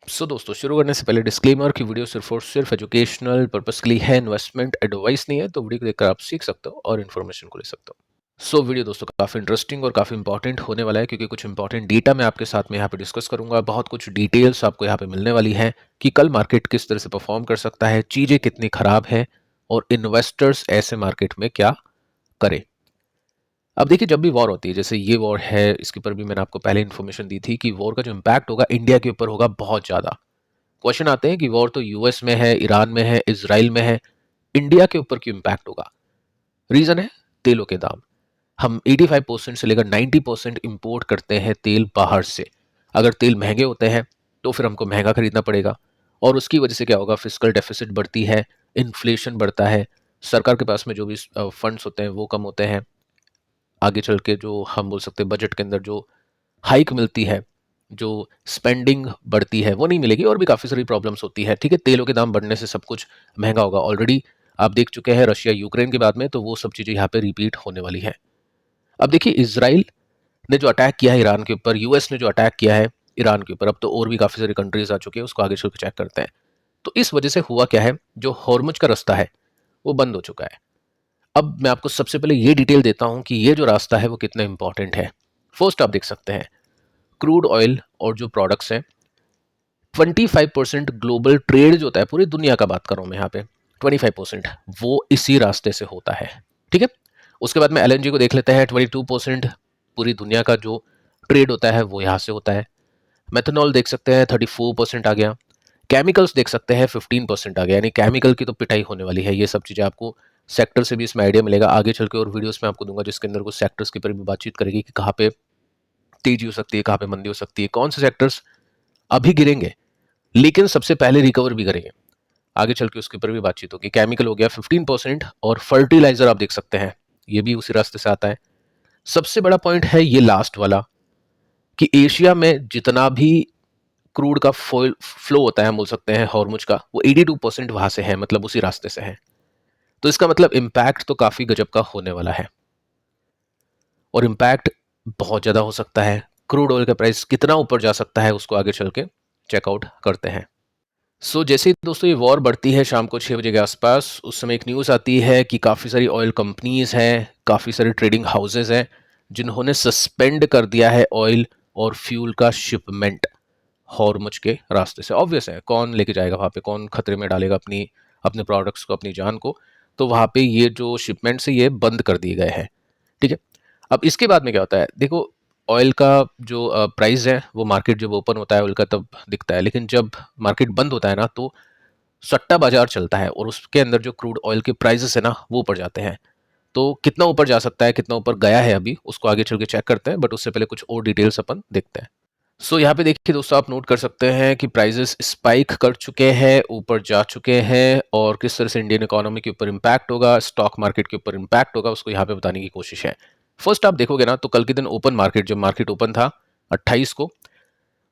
दोस्तों शुरू करने से पहले डिस्क्लेमर की वीडियो सिर्फ और सिर्फ एजुकेशनल पर्पस के लिए है, इन्वेस्टमेंट एडवाइस नहीं है। तो वीडियो को देखकर आप सीख सकते हो और इन्फॉर्मेशन को ले सकते हो। वीडियो दोस्तों काफ़ी इंटरेस्टिंग और काफ़ी इंपॉर्टेंट होने वाला है, क्योंकि कुछ इंपॉर्टेंट डेटा मैं आपके साथ में यहाँ पे डिस्कस करूंगा। बहुत कुछ डिटेल्स आपको यहाँ पे मिलने वाली है कि कल मार्केट किस तरह से परफॉर्म कर सकता है, चीज़ें कितनी खराब है और इन्वेस्टर्स ऐसे मार्केट में क्या करें। अब देखिए, जब भी वॉर होती है, जैसे ये वॉर है, इसके ऊपर भी मैंने आपको पहले इन्फॉर्मेशन दी थी कि वॉर का जो इम्पैक्ट होगा इंडिया के ऊपर होगा बहुत ज़्यादा। क्वेश्चन आते हैं कि वॉर तो यूएस में है, ईरान में है, इजराइल में है, इंडिया के ऊपर क्यों इम्पैक्ट होगा। रीजन है तेलों के दाम। हम 85% से लेकर 90% इंपोर्ट करते हैं तेल बाहर से। अगर तेल महंगे होते हैं तो फिर हमको महंगा खरीदना पड़ेगा, और उसकी वजह से क्या होगा, फिस्कल डेफिसिट बढ़ती है, इन्फ्लेशन बढ़ता है, सरकार के पास में जो भी फंड्स होते हैं वो कम होते हैं। आगे चल के जो हम बोल सकते हैं बजट के अंदर जो हाइक मिलती है, जो स्पेंडिंग बढ़ती है, वो नहीं मिलेगी, और भी काफ़ी सारी प्रॉब्लम्स होती है। ठीक है, तेलों के दाम बढ़ने से सब कुछ महंगा होगा। ऑलरेडी आप देख चुके हैं रशिया यूक्रेन के बाद में, तो वो सब चीज़ें यहाँ पे रिपीट होने वाली है। अब देखिए, इसराइल ने जो अटैक किया है ईरान के ऊपर, यूएस ने जो अटैक किया है ईरान के ऊपर, अब तो और भी काफ़ी सारी कंट्रीज आ चुकी है, उसको आगे चल के चेक करते हैं। तो इस वजह से हुआ क्या है, जो हॉर्मुज का रास्ता है वो बंद हो चुका है। अब मैं आपको सबसे पहले ये डिटेल देता हूं कि ये जो रास्ता है वो कितना इंपॉर्टेंट है। फर्स्ट आप देख सकते हैं, क्रूड ऑयल और जो प्रोडक्ट्स हैं, 25% ग्लोबल ट्रेड जो होता है, पूरी दुनिया का बात कर रहा हूं मैं यहाँ पे, 25% वो इसी रास्ते से होता है। ठीक है, उसके बाद में एलएनजी को देख लेते हैं, 22% पूरी दुनिया का जो ट्रेड होता है वो यहाँ से होता है। मेथनॉल देख सकते हैं, 34% आ गया। केमिकल्स देख सकते हैं, 15% आ गया। यानी केमिकल की तो पिटाई होने वाली है। ये सब चीज़ें आपको सेक्टर से भी इसमें आइडिया मिलेगा आगे चल के, और वीडियोस में आपको दूंगा जिसके अंदर कुछ सेक्टर्स के ऊपर भी बातचीत करेगी कि कहाँ पे तेजी हो सकती है, कहाँ पे मंदी हो सकती है, कौन से सेक्टर्स अभी गिरेंगे लेकिन सबसे पहले रिकवर भी करेंगे। आगे चल के उसके ऊपर भी बातचीत होगी। केमिकल हो गया 15%, और फर्टिलाइजर आप देख सकते हैं, ये भी उसी रास्ते से आता है। सबसे बड़ा पॉइंट है ये लास्ट वाला, कि एशिया में जितना भी क्रूड का फ्लो होता है, हम बोल सकते हैं हॉर्मुज का, वो 82% वहां से है, मतलब उसी रास्ते से है। तो इसका मतलब इम्पैक्ट तो काफी गजब का होने वाला है, और इम्पैक्ट बहुत ज्यादा हो सकता है। क्रूड ऑयल का प्राइस कितना ऊपर जा सकता है उसको आगे चल के चेकआउट करते हैं। जैसे ही दोस्तों ये वॉर बढ़ती है शाम को 6 बजे के आसपास, उस समय एक न्यूज़ आती है कि काफ़ी सारी ऑयल कंपनीज हैं, काफ़ी सारे ट्रेडिंग हाउसेज हैं, जिन्होंने सस्पेंड कर दिया है ऑयल और फ्यूल का शिपमेंट हॉर्मुज के रास्ते से। ऑब्वियस है, कौन लेके जाएगा वहाँ पे, कौन खतरे में डालेगा अपनी अपने प्रोडक्ट्स को, अपनी जान को। तो वहाँ पे ये जो शिपमेंट्स है ये बंद कर दिए गए हैं। ठीक है, अब इसके बाद में क्या होता है, देखो, ऑयल का जो प्राइस है वो मार्केट जब ओपन होता है ऑयल का तब दिखता है, लेकिन जब मार्केट बंद होता है ना, तो सट्टा बाजार चलता है, और उसके अंदर जो क्रूड ऑयल के प्राइसेस है ना वो ऊपर जाते हैं। तो कितना ऊपर जा सकता है, कितना ऊपर गया है अभी, उसको आगे चल के चेक करते हैं, बट उससे पहले कुछ और डिटेल्स अपन देखते हैं। यहाँ पे देखिए दोस्तों, आप नोट कर सकते हैं कि प्राइसेस स्पाइक कर चुके हैं, ऊपर जा चुके हैं, और किस तरह से इंडियन इकोनॉमी के ऊपर इम्पैक्ट होगा, स्टॉक मार्केट के ऊपर इम्पैक्ट होगा, उसको यहाँ पे बताने की कोशिश है। फर्स्ट आप देखोगे ना, तो कल के दिन ओपन मार्केट, जब मार्केट ओपन था 28 को,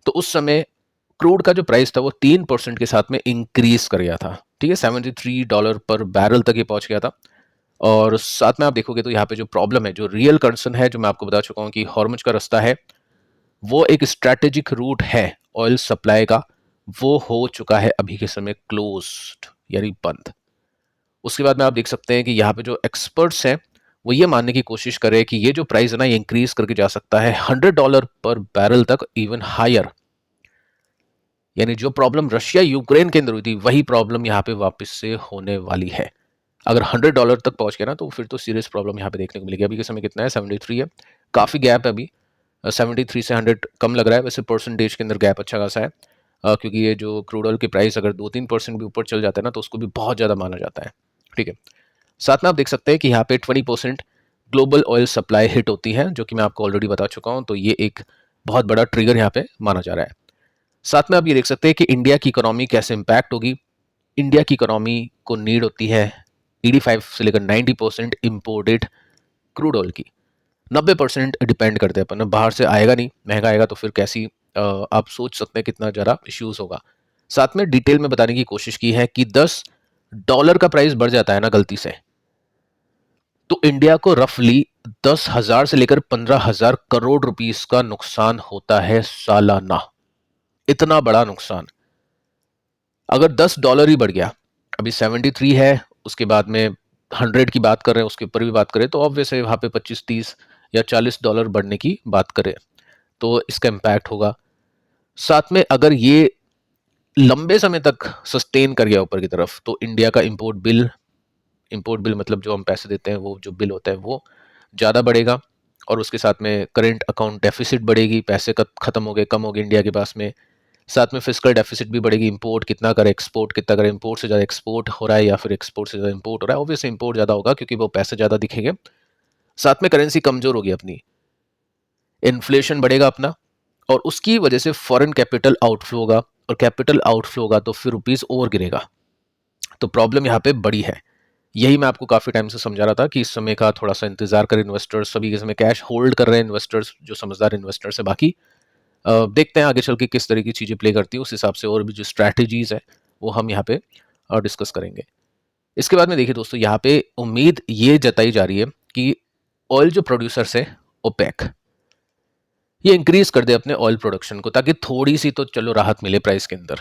तो उस समय क्रूड का जो प्राइस था वो 3% के साथ में इंक्रीज कर गया था। ठीक है, $73 पर बैरल तक ये पहुंच गया था। और साथ में आप देखोगे तो यहाँ पे जो प्रॉब्लम है, जो रियल कंसर्न है, जो मैं आपको बता चुका हूँ कि हॉर्मुज का रास्ता है वो एक स्ट्रैटेजिक रूट है ऑयल सप्लाई का, वो हो चुका है अभी के समय क्लोज्ड, यानी बंद। उसके बाद में आप देख सकते हैं कि यहाँ पे जो एक्सपर्ट्स हैं वो ये मानने की कोशिश कर रहे हैं कि ये जो प्राइस है ना, ये इंक्रीज करके जा सकता है $100 पर बैरल तक, इवन हायर। यानी जो प्रॉब्लम रशिया यूक्रेन के अंदर हुई थी वही प्रॉब्लम यहाँ पे वापस से होने वाली है। अगर $100 तक पहुंच गया ना, तो फिर तो सीरियस प्रॉब्लम यहाँ पे देखने को मिलेगी। अभी के समय कितना है, 73 है, काफी गैप है अभी। 73 से 100 कम लग रहा है, वैसे परसेंटेज के अंदर गैप अच्छा खासा है। क्योंकि ये जो क्रूड ऑयल की प्राइस अगर 2-3% भी ऊपर चल जाता है ना, तो उसको भी बहुत ज़्यादा माना जाता है। ठीक है, साथ में आप देख सकते हैं कि यहाँ पे 20% ग्लोबल ऑयल सप्लाई हिट होती है, जो कि मैं आपको ऑलरेडी बता चुका हूँ। तो ये एक बहुत बड़ा ट्रिगर यहाँ पे माना जा रहा है। साथ में आप ये देख सकते हैं कि इंडिया की इकोनॉमी कैसे इंपैक्ट होगी। इंडिया की इकोनॉमी को नीड होती है 85 से लेकर 90% इम्पोर्टेड क्रूड ऑयल की। 90% डिपेंड करते हैं अपन, बाहर से आएगा नहीं, महंगा आएगा तो फिर कैसी आप सोच सकते हैं कितना ज़्यादा इश्यूज होगा। साथ में डिटेल में बताने की कोशिश की है कि $10 का प्राइस बढ़ जाता है ना गलती से, तो इंडिया को रफली 10,000 से लेकर 15,000 करोड़ रुपीस का नुकसान होता है सालाना। इतना बड़ा नुकसान। अगर $10 ही बढ़ गया, अभी 73 है, उसके बाद में 100 की बात कर रहे हैं, उसके ऊपर भी बात करें, तो ऑब्वियस है वहाँ पे 25-30 या $40 बढ़ने की बात करें तो इसका इम्पैक्ट होगा। साथ में अगर ये लंबे समय तक सस्टेन कर गया ऊपर की तरफ, तो इंडिया का इंपोर्ट बिल मतलब जो हम पैसे देते हैं, वो जो बिल होता है वो ज़्यादा बढ़ेगा, और उसके साथ में करेंट अकाउंट डेफिसिट बढ़ेगी, पैसे खत्म हो गए, कम हो गए इंडिया के पास में। साथ में फिस्कल डेफिसिट भी बढ़ेगी, इंपोर्ट कितना करे, एक्सपोर्ट कितना करे, इंपोर्ट से ज़्यादा एक्सपोर्ट हो रहा है या फिर एक्सपोर्ट से ज़्यादा इंपोर्ट हो रहा है, ऑब्वियसली इंपोर्ट ज़्यादा होगा क्योंकि वो पैसे ज़्यादा दिखेंगे। साथ में करेंसी कमज़ोर होगी अपनी, इन्फ्लेशन बढ़ेगा अपना, और उसकी वजह से फॉरेन कैपिटल आउटफ्लो होगा, और कैपिटल आउटफ्लो होगा तो फिर रुपीज़ और गिरेगा। तो प्रॉब्लम यहाँ पे बड़ी है। यही मैं आपको काफ़ी टाइम से समझा रहा था कि इस समय का थोड़ा सा इंतजार कर, इन्वेस्टर्स सभी इस समय कैश होल्ड कर रहे हैं, इन्वेस्टर्स जो समझदार इन्वेस्टर्स है। बाकी देखते हैं आगे चल के किस तरह की चीज़ें प्ले करती है, उस हिसाब से और भी जो स्ट्रैटेजीज है वो हम यहाँ पे डिस्कस करेंगे। इसके बाद में देखिए दोस्तों, यहाँ पे उम्मीद ये जताई जा रही है कि ऑयल जो प्रोड्यूसर्स है, ओपेक, ये इंक्रीज कर दे अपने ऑयल प्रोडक्शन को, ताकि थोड़ी सी तो चलो राहत मिले प्राइस के अंदर।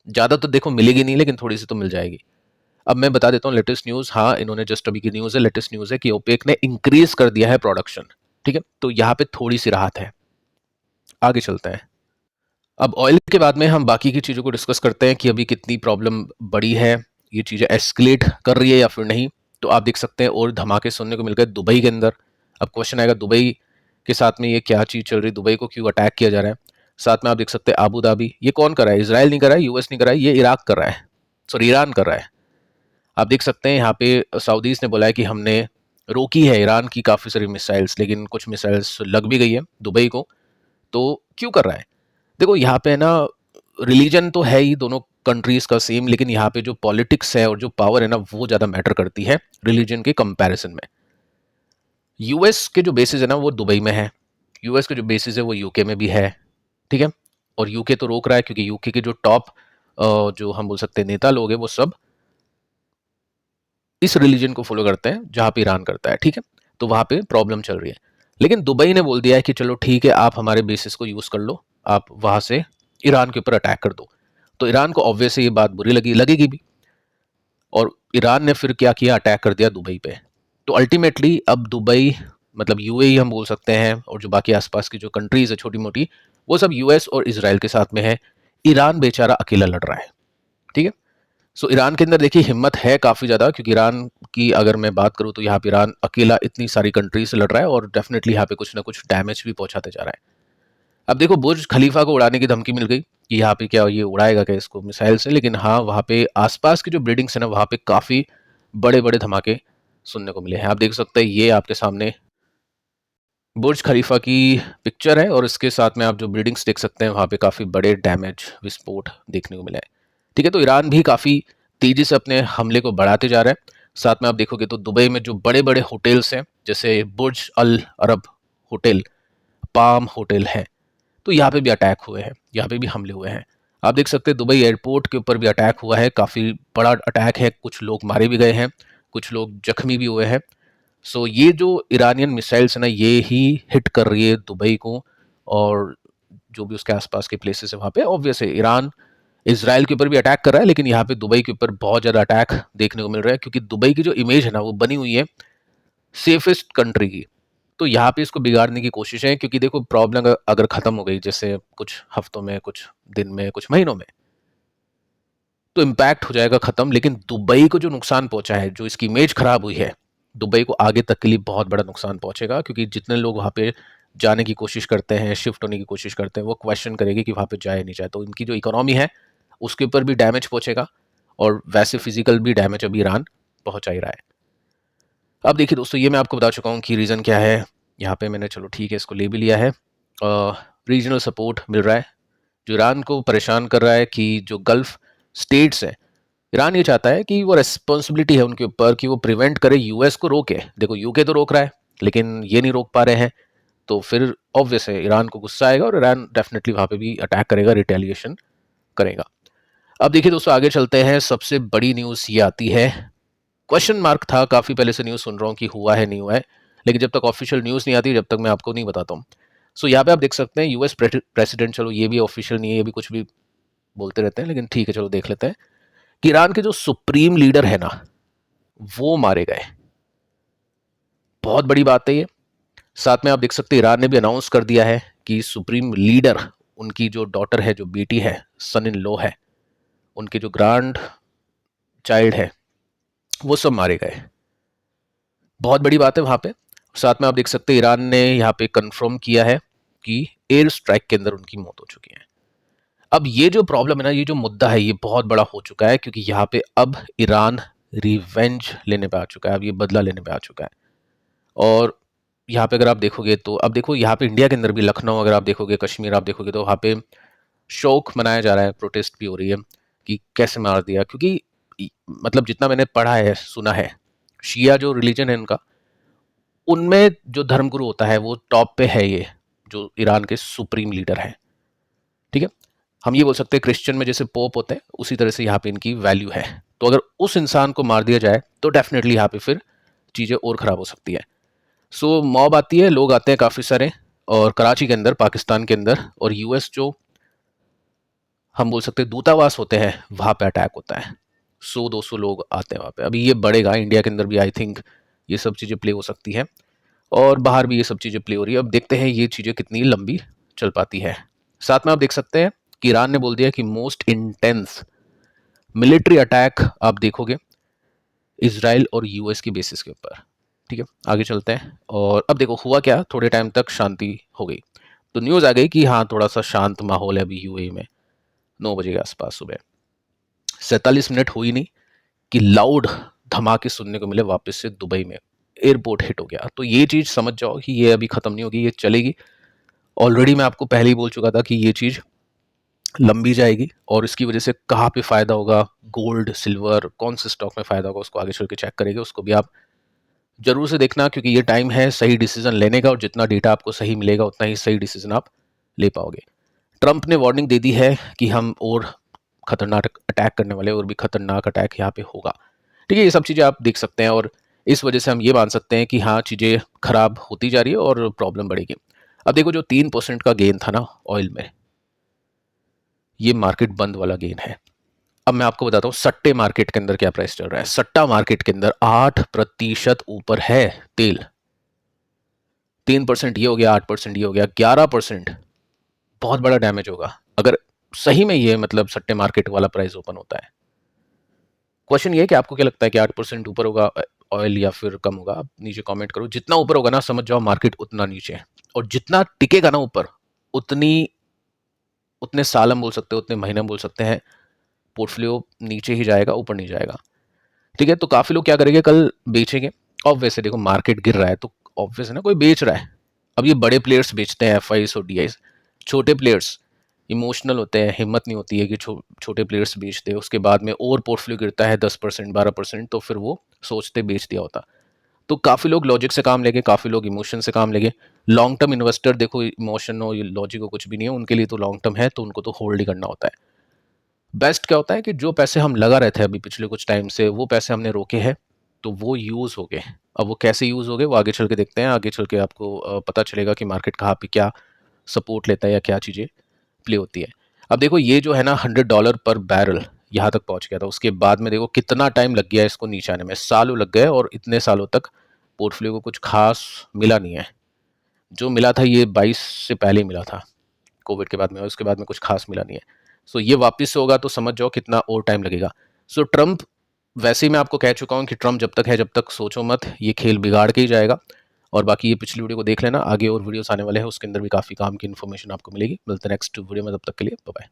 ज़्यादा तो देखो मिलेगी नहीं, लेकिन थोड़ी सी तो मिल जाएगी। अब मैं बता देता हूँ लेटेस्ट न्यूज़, हाँ इन्होंने जस्ट अभी की न्यूज़ है, लेटेस्ट न्यूज़ है कि ओपेक ने इंक्रीज कर दिया है प्रोडक्शन। ठीक है, तो यहाँ पे थोड़ी सी राहत है। आगे चलते हैं। अब ऑयल के बाद में हम बाकी की चीज़ों को डिस्कस करते हैं कि अभी कितनी प्रॉब्लम बड़ी है, ये चीज़ें एस्केलेट कर रही है या फिर नहीं। तो आप देख सकते हैं और धमाके सुनने को मिल गए दुबई के अंदर। अब क्वेश्चन आएगा दुबई के साथ में ये क्या चीज़ चल रही है, दुबई को क्यों अटैक किया जा रहा है। साथ में आप देख सकते हैं आबू धाबी, ये कौन कर रहा है, इसराइल नहीं कर रहा है, यूएस नहीं कर रहा है, ये इराक कर रहा है, सॉरी ईरान कर रहा है। आप देख सकते हैं यहाँ पे सऊदीज ने बोला है कि हमने रोकी है ईरान की काफ़ी सारी मिसाइल्स, लेकिन कुछ मिसाइल्स लग भी गई है दुबई को। तो क्यों कर रहा है, देखो यहाँ पे ना रिलीजन तो है ही दोनों कंट्रीज का सेम, लेकिन यहाँ पे जो पॉलिटिक्स है और जो पावर है ना वो ज़्यादा मैटर करती है रिलीजन के कंपैरिजन में। यूएस के जो बेसिस है ना वो दुबई में है, यूएस के जो बेसिस है वो यूके में भी है। ठीक है, और यूके तो रोक रहा है क्योंकि यूके के जो टॉप जो हम बोल सकते हैं नेता लोग हैं वो सब इस रिलीजन को फॉलो करते हैं जहाँ पे ईरान करता है। ठीक है, तो वहाँ पे प्रॉब्लम चल रही है, लेकिन दुबई ने बोल दिया है कि चलो ठीक है, आप हमारे बेसिस को यूज़ कर लो, आप वहाँ से ईरान के ऊपर अटैक कर दो। तो ईरान को ऑब्वियसली ये बात बुरी लगेगी भी, और ईरान ने फिर क्या किया, अटैक कर दिया दुबई पे। तो अल्टीमेटली अब दुबई मतलब यूएई हम बोल सकते हैं, और जो बाकी आसपास की जो कंट्रीज है छोटी मोटी, वो सब यूएस और इसराइल के साथ में है। ईरान बेचारा अकेला लड़ रहा है। ठीक है, सो ईरान के अंदर देखिए हिम्मत है काफ़ी ज़्यादा, क्योंकि ईरान की अगर मैं बात करूँ तो यहाँ पे ईरान अकेला इतनी सारी कंट्री से लड़ रहा है, और डेफिनेटली यहाँ पे कुछ ना कुछ डैमेज भी पहुंचाते जा रहा है। अब देखो बुर्ज खलीफा को उड़ाने की धमकी मिल गई कि यहाँ पे क्या ये उड़ाएगा क्या इसको मिसाइल से, लेकिन हाँ वहाँ पे आसपास की जो बिल्डिंग्स है ना वहाँ पे काफ़ी बड़े बड़े धमाके सुनने को मिले हैं। आप देख सकते हैं ये आपके सामने बुर्ज खलीफा की पिक्चर है, और इसके साथ में आप जो बिल्डिंग्स देख सकते हैं वहाँ पे काफ़ी बड़े डैमेज विस्फोट देखने को मिला है। ठीक है, तो ईरान भी काफ़ी तेज़ी से अपने हमले को बढ़ाते जा रहा है। साथ में आप देखोगे तो दुबई में जो बड़े बड़े होटल्स हैं, जैसे बुर्ज अल अरब होटल, पाम होटल है, तो यहाँ पे भी अटैक हुए हैं, यहाँ पे भी हमले हुए हैं। आप देख सकते हैं दुबई एयरपोर्ट के ऊपर भी अटैक हुआ है, काफ़ी बड़ा अटैक है, कुछ लोग मारे भी गए हैं, कुछ लोग जख्मी भी हुए हैं। सो ये जो ईरानियन मिसाइल्स है ना ये ही हिट कर रही है दुबई को, और जो भी उसके आसपास के प्लेसेस है वहाँ पे। ऑब्वियस है ईरान इसराइल के ऊपर भी अटैक कर रहा है, लेकिन यहाँ पे दुबई के ऊपर बहुत ज़्यादा अटैक देखने को मिल रहा है, क्योंकि दुबई की जो इमेज है ना वो बनी हुई है सेफेस्ट कंट्री की। तो यहाँ पे इसको बिगाड़ने की कोशिश है, क्योंकि देखो प्रॉब्लम अगर अगर खत्म हो गई जैसे कुछ हफ्तों में, कुछ दिन में, कुछ महीनों में, तो इम्पैक्ट हो जाएगा खत्म, लेकिन दुबई को जो नुकसान पहुंचा है, जो इसकी इमेज खराब हुई है, दुबई को आगे तक के लिए बहुत बड़ा नुकसान पहुंचेगा, क्योंकि जितने लोग वहाँ पे जाने की कोशिश करते हैं, शिफ्ट होने की कोशिश करते हैं, वो क्वेश्चन करेगी कि वहाँ पे जाए नहीं जाए, तो इनकी जो इकोनॉमी है उसके ऊपर भी डैमेज पहुंचेगा, और वैसे फिजिकल भी डैमेज अभी ईरान पहुंचा ही रहा है। अब देखिए दोस्तों, ये मैं आपको बता चुका हूँ कि रीज़न क्या है। यहाँ पे मैंने चलो ठीक है इसको ले भी लिया है। रीजनल सपोर्ट मिल रहा है, जो ईरान को परेशान कर रहा है कि जो गल्फ स्टेट्स हैं, ईरान ये चाहता है कि वो रेस्पॉन्सिबिलिटी है उनके ऊपर कि वो प्रिवेंट करे, यूएस को रोके। देखो यूके तो रोक रहा है, लेकिन ये नहीं रोक पा रहे हैं, तो फिर ऑब्वियस है ईरान को गुस्सा आएगा, और ईरान डेफिनेटली वहाँ पे भी अटैक करेगा, रिटेलिएशन करेगा। अब देखिए दोस्तों आगे चलते हैं। सबसे बड़ी न्यूज़ ये आती है, क्वेश्चन मार्क था, काफ़ी पहले से न्यूज़ सुन रहा हूँ कि हुआ है नहीं हुआ है, लेकिन जब तक ऑफिशियल न्यूज़ नहीं आती जब तक मैं आपको नहीं बताता हूँ। सो यहाँ पे आप देख सकते हैं यूएस प्रेसिडेंट, चलो ये भी ऑफिशियल नहीं है, ये भी कुछ भी बोलते रहते हैं, लेकिन ठीक है चलो देख लेते हैं कि ईरान के जो सुप्रीम लीडर है ना, वो मारे गए। बहुत बड़ी बात है ये। साथ में आप देख सकते हैं ईरान ने भी अनाउंस कर दिया है कि सुप्रीम लीडर, उनकी जो डॉटर है, जो बेटी है, सन इन लॉ है, उनके जो ग्रैंड चाइल्ड है, वो सब मारे गए। बहुत बड़ी बात है वहां पे। साथ में आप देख सकते हैं ईरान ने यहाँ पे कंफर्म किया है कि एयर स्ट्राइक के अंदर उनकी मौत हो चुकी है। अब ये जो प्रॉब्लम है ना, ये जो मुद्दा है, ये बहुत बड़ा हो चुका है, क्योंकि यहाँ पे अब ईरान रिवेंज लेने पे आ चुका है, अब ये बदला लेने पे आ चुका है। और यहाँ पे अगर आप देखोगे तो अब देखो, यहाँ पे इंडिया के अंदर भी लखनऊ अगर आप देखोगे, कश्मीर आप देखोगे, तो वहाँ पे शोक मनाया जा रहा है, प्रोटेस्ट भी हो रही है कि कैसे मार दिया। क्योंकि मतलब जितना मैंने पढ़ा है, सुना है, शिया जो रिलीजन है उनका, उनमें जो धर्मगुरु होता है वो टॉप पे है, ये जो ईरान के सुप्रीम लीडर हैं। ठीक है, हम ये बोल सकते हैं क्रिश्चियन में जैसे पोप होते हैं, उसी तरह से यहाँ पे इनकी वैल्यू है। तो अगर उस इंसान को मार दिया जाए तो डेफिनेटली यहाँ पे फिर चीज़ें और ख़राब हो सकती है। सो मॉब आती है, लोग आते हैं काफ़ी सारे, और कराची के अंदर, पाकिस्तान के अंदर, और यूएस जो हम बोल सकते हैं दूतावास होते हैं, वहाँ पे अटैक होता है। 100-200 लोग आते हैं वहाँ पे। अभी ये बढ़ेगा, इंडिया के अंदर भी आई थिंक ये सब चीज़ें प्ले हो सकती है, और बाहर भी ये सब चीज़ें प्ले हो रही है। अब देखते हैं ये चीज़ें कितनी लंबी चल पाती है। साथ में आप देख सकते हैं कि ईरान ने बोल दिया कि मोस्ट इंटेंस मिलिट्री अटैक आप देखोगे इजराइल और यूएस की बेसिस के ऊपर। ठीक है, आगे चलते हैं। और अब देखो हुआ क्या, थोड़े टाइम तक शांति हो गई, तो न्यूज़ आ गई कि हाँ थोड़ा सा शांत माहौल है अभी यूएई में। 9 बजे के आसपास सुबह 47 मिनट हुई नहीं कि लाउड धमाके सुनने को मिले वापस से दुबई में, एयरपोर्ट हिट हो गया। तो ये चीज़ समझ जाओ कि ये अभी ख़त्म नहीं होगी, ये चलेगी। ऑलरेडी मैं आपको पहले ही बोल चुका था कि ये चीज़ लंबी जाएगी, और इसकी वजह से कहाँ पे फ़ायदा होगा, गोल्ड, सिल्वर, कौन से स्टॉक में फ़ायदा होगा, उसको आगे चल के चेक करेंगे। उसको भी आप जरूर से देखना, क्योंकि ये टाइम है सही डिसीजन लेने का, और जितना डेटा आपको सही मिलेगा उतना ही सही डिसीजन आप ले पाओगे। ट्रंप ने वार्निंग दे दी है कि हम और खतरनाक अटैक करने वाले, और भी खतरनाक अटैक यहाँ पे होगा। ठीक है, ये सब चीज़ें आप देख सकते हैं, और इस वजह से हम ये मान सकते हैं कि हाँ चीज़ें खराब होती जा रही है और प्रॉब्लम बढ़ेगी। अब देखो जो 3% का गेन था ना ऑयल में, ये मार्केट बंद वाला गेन है। अब मैं आपको बताता हूँ सट्टे मार्केट के अंदर क्या प्राइस चल रहा है। सट्टा मार्केट के अंदर 8% ऊपर है तेल। 3% ये हो गया, 8% ये हो गया, 11%। बहुत बड़ा डैमेज होगा अगर सही में ये मतलब सट्टे मार्केट वाला प्राइस ओपन होता है। क्वेश्चन ये है कि आपको क्या लगता है कि 8% ऊपर होगा ऑयल या फिर कम होगा? आप नीचे कमेंट करो। जितना ऊपर होगा ना, समझ जाओ मार्केट उतना नीचे है, और जितना टिकेगा ना ऊपर, उतनी उतने साल हम बोल सकते हैं, उतने महीने हम बोल सकते हैं, पोर्टफोलियो नीचे ही जाएगा, ऊपर नहीं जाएगा। ठीक है, तो काफी लोग क्या करेंगे, कल बेचेंगे। ऑब्वियस है, देखो मार्केट गिर रहा है तो ऑब्वियस है ना, कोई बेच रहा है। अब ये बड़े प्लेयर्स बेचते हैं, एफआईस और डीआईस। छोटे प्लेयर्स इमोशनल होते हैं, हिम्मत नहीं होती है कि छोटे प्लेयर्स बेचते हैं, उसके बाद में और पोर्टफोलियो गिरता है 10% 12%, तो फिर वो सोचते बेच दिया होता। तो काफ़ी लोग लॉजिक से काम लेंगे, काफ़ी लोग इमोशन से काम लेंगे। लॉन्ग टर्म इन्वेस्टर देखो, इमोशन हो लॉजिक हो कुछ भी नहीं है उनके लिए, तो लॉन्ग टर्म है तो उनको तो होल्ड ही करना होता है। बेस्ट क्या होता है कि जो पैसे हम लगा रहे थे अभी पिछले कुछ टाइम से, वो पैसे हमने रोके हैं, तो वो यूज़ हो गए। अब वो कैसे यूज़ हो गए वो आगे चल के देखते हैं। आगे चल के आपको पता चलेगा कि मार्केट कहाँ पे क्या सपोर्ट लेता है या क्या चीज़ें प्ले होती है। अब देखो ये जो है ना $100 पर बैरल यहाँ तक पहुँच गया था, उसके बाद में देखो कितना टाइम लग गया इसको नीचे आने में, सालों लग गए, और इतने सालों तक पोर्टफोलियो को कुछ खास मिला नहीं है। जो मिला था ये 22 से पहले ही मिला था, कोविड के बाद में, और उसके बाद में कुछ खास मिला नहीं है। सो ये वापस से होगा तो समझ जाओ कितना और टाइम लगेगा। सो ट्रंप, वैसे ही मैं आपको कह चुका हूँ कि ट्रंप जब तक है, जब तक सोचो मत, ये खेल बिगाड़ के ही जाएगा। और बाकी ये पिछली वीडियो को देख लेना, आगे और वीडियोस आने वाले हैं, उसके अंदर भी काफ़ी काम की इन्फॉर्मेशन आपको मिलेगी। मिलते हैं नेक्स्ट वीडियो में, तब तक के लिए बाय बाय।